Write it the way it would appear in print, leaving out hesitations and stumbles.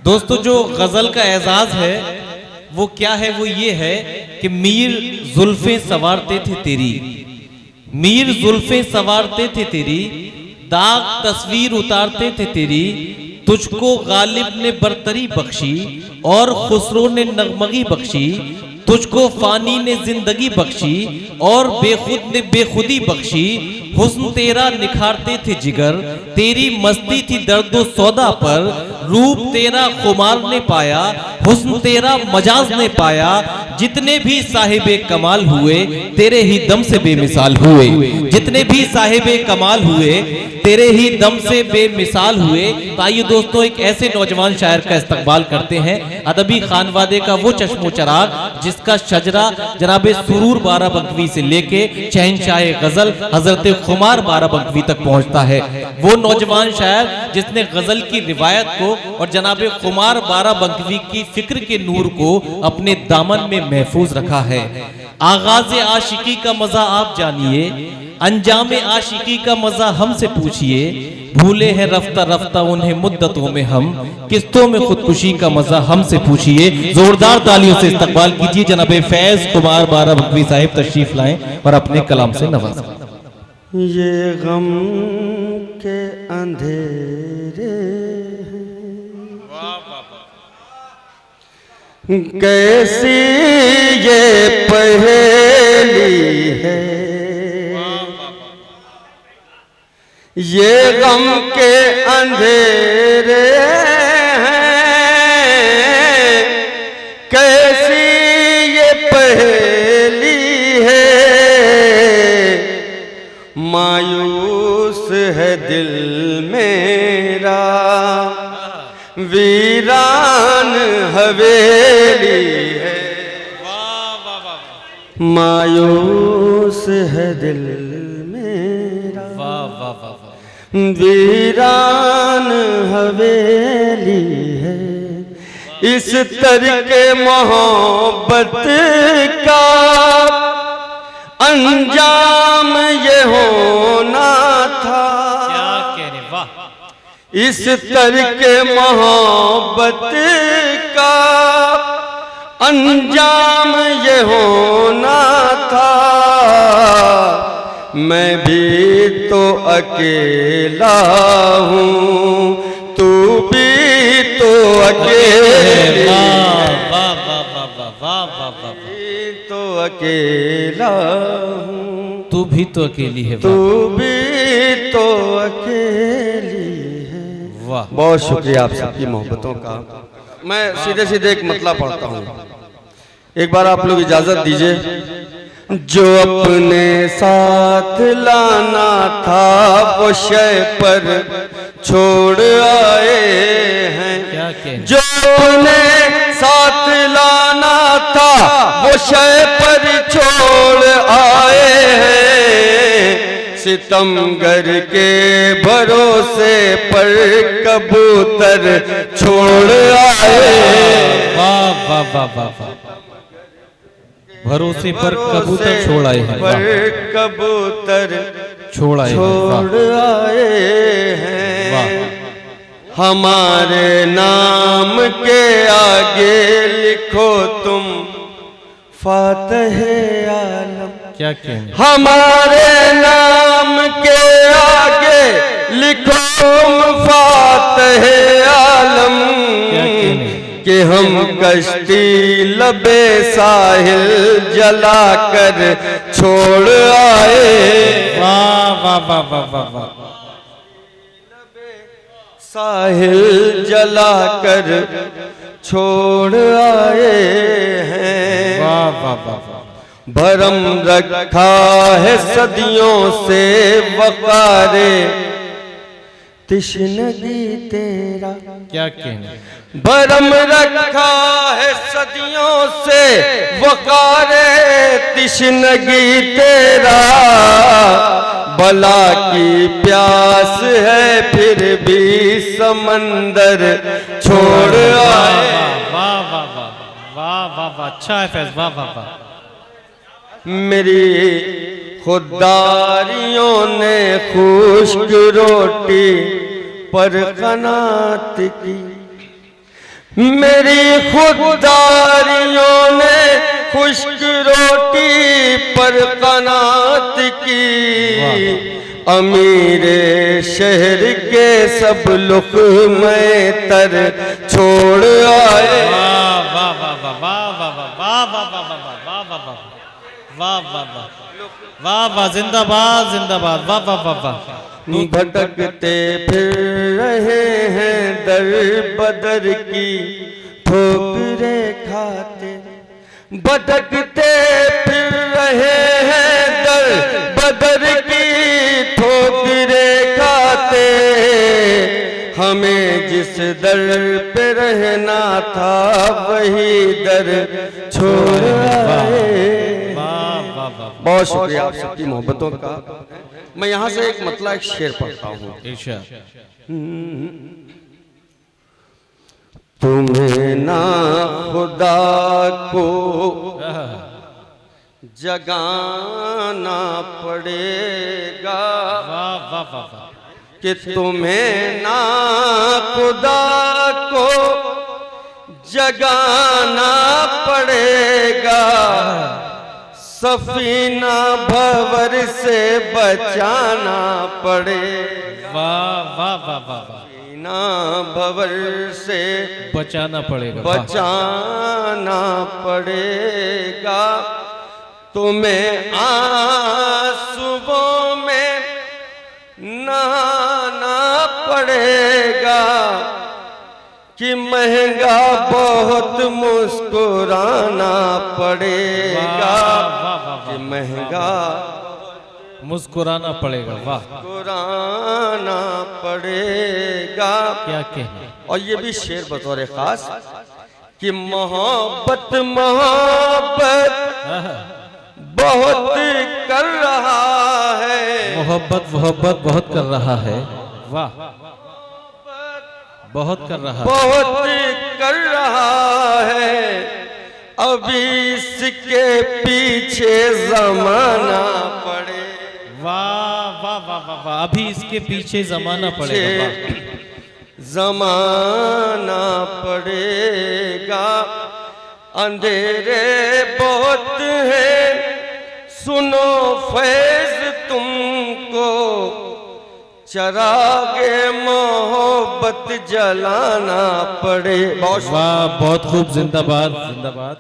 दोस्तों जो गजल का एजाज है वो क्या है, वो ये है कि मीर जुल्फे सवारते थे तेरी, मीर जुल्फे सवारते थे तेरी, दाग तस्वीर उतारते थे तेरी, तुझको गालिब ने बरतरी बख्शी और खुसरो ने नगमगी बख्शी, तुझको फानी ने जिंदगी बख्शी और बेखुद ने बेखुदी बख्शी, हुस्न तेरा निखारते थे जिगर, तेरी मस्ती थी दर्दो सौदा पर, रूप तेरा खुमार ने पाया, हुस्न तेरा मजाज ने पाया, जितने भी साहिबे कमाल हुए तेरे ही दम से बेमिसाल हुए, जितने भी साहिबे कमाल हुए तेरे ही दम से बेमिसाल हुए। तो आइए दोस्तों एक ऐसे नौजवान शायर का इस्तकबाल करते हैं, अदबी खानवादे का वो चश्मो चराग जिसका शजरा जनाबे सुरूर बाराबंकवी से लेके शहंशाह गजल हजरत खुमार बाराबंकवी तक पहुंचता है। वो नौजवान शायर जिसने गजल की रिवायत को और जनाबे खुमार बाराबंकवी की फिक्र के नूर को अपने दामन में महफूज रखा है। आगाज आशिकी का मजा आप जानिए, अंजाम आशिकी का मजा हमसे पूछिए, भूले हैं रफ्ता रफ्ता उन्हें मुद्दतों में हम, किस्तों में खुदकुशी का मजा हमसे पूछिए। जोरदार तालियों से इस्तकबाल कीजिए जनाबे फैज कुमार बाराबंकवी साहिब तशरीफ लाएं और अपने कलाम से नवाजें। ये गम के अंधेरे कैसी ये पहेली है, ये गम के अंधेरे हैं, कैसी ये पहेली है, मायूस है दिल मेरा, वीरान हवेली है, मायूस है दिल मेरा, वीरान हवेली है, इस तरके मोहब्बत का अंजाम ये होना था, इस तरके मोहब्बत का अंजाम ये होना था, मैं भी तो अकेला हूँ, तू भी तो अकेला, तो अकेला हूँ, तू भी तो अकेली है, तू भी तो अकेली है। वाह, बहुत शुक्रिया आप सबकी मोहब्बतों का। मैं सीधे सीधे एक मतला पढ़ता हूँ, एक बार आप लोग इजाजत दीजिए। जो अपने साथ लाना था वो शय पर छोड़ आए हैं, जो अपने साथ लाना था वो शय पर छोड़ आए हैं, सितमगर के भरोसे पर कबूतर छोड़ आए। वाह वाह वाह वाह, भरोसे पर कबूतर छोड़ आए हैं, पर कबूतर छोड़ आए हैं, हमारे नाम के आगे लिखो तुम फातहे आलम, क्या कहें, हमारे नाम के आगे लिखो तुम फातहे आलम, कि हम कश्ती लबे साहिल जलाकर छोड़ आए। वाह वाह वाह वाह वाह वाह, साहिल जलाकर छोड़ आए हैं। वाह वाह वाह, भरम रखा है सदियों से वकारे तिश्नगी तेरा, क्या कहने, भरम रखा है सदियों से वकारे तिश्नगी तेरा, भला की प्यास है फिर भी समंदर छोड़ आए। वाह वाह वाह वाह वाह वाह, अच्छा है फैज, वाह वाह वाह। मेरी खुदारियों ने खुश्क रोटी पर कनात की, मेरी खुददारियों ने खुश्क रोटी पर कनात की, अमीरे शहर के सब लुक़्मे तर छोड़ आए। वाह वाह वाह वाह वाह वाह वाह वाह वाह वाह वाह वाह वाह वाह वाह वाह, जिंदाबाद जिंदाबाद, वाह वाह वाह वाह। भटकते फिर रहे हैं दर बदर की ठोकरें खाते, भटकते फिर रहे हैं दर बदर की ठोकरें खाते, हमें जिस दर पे रहना था वही दर छोड़ आए। बहुत शुक्रिया आप सबकी मोहब्बतों का। मैं यहाँ से एक मतलब एक शेर पढ़ता हूँ। तुम्हें ना खुदा को जगाना पड़ेगा, कि तुम्हें ना खुदा को जगाना पड़ेगा, सफीना भंवर से बचाना पड़ेगा। वाह वाह वाह वाह, सफीना भंवर से बचाना पड़ेगा, बचाना पड़ेगा, तुम्हें आंसुओं में नहाना पड़ेगा, कि महंगा बहुत मुस्कुराना पड़ेगा, कि महंगा मुस्कुराना पड़ेगा, वाह मुस्कुराना पड़ेगा। क्या कहना। और ये भी शेर बतौर खास कि मोहब्बत मोहब्बत बहुत कर रहा है, मोहब्बत मोहब्बत बहुत कर रहा है, वाह बहुत कर रहा है, बहुत कर रहा है, अभी इसके पीछे जमाना पड़े। वाह वाह वाह वाह वाह, अभी इसके पीछे जमाना पड़ेगा, जमाना पड़ेगा, अंधेरे बहुत हैं, सुनो फैज तुमको, चरागे मोहब्बत जलाना पड़े। वाह बहुत खूब, जिंदाबाद जिंदाबाद।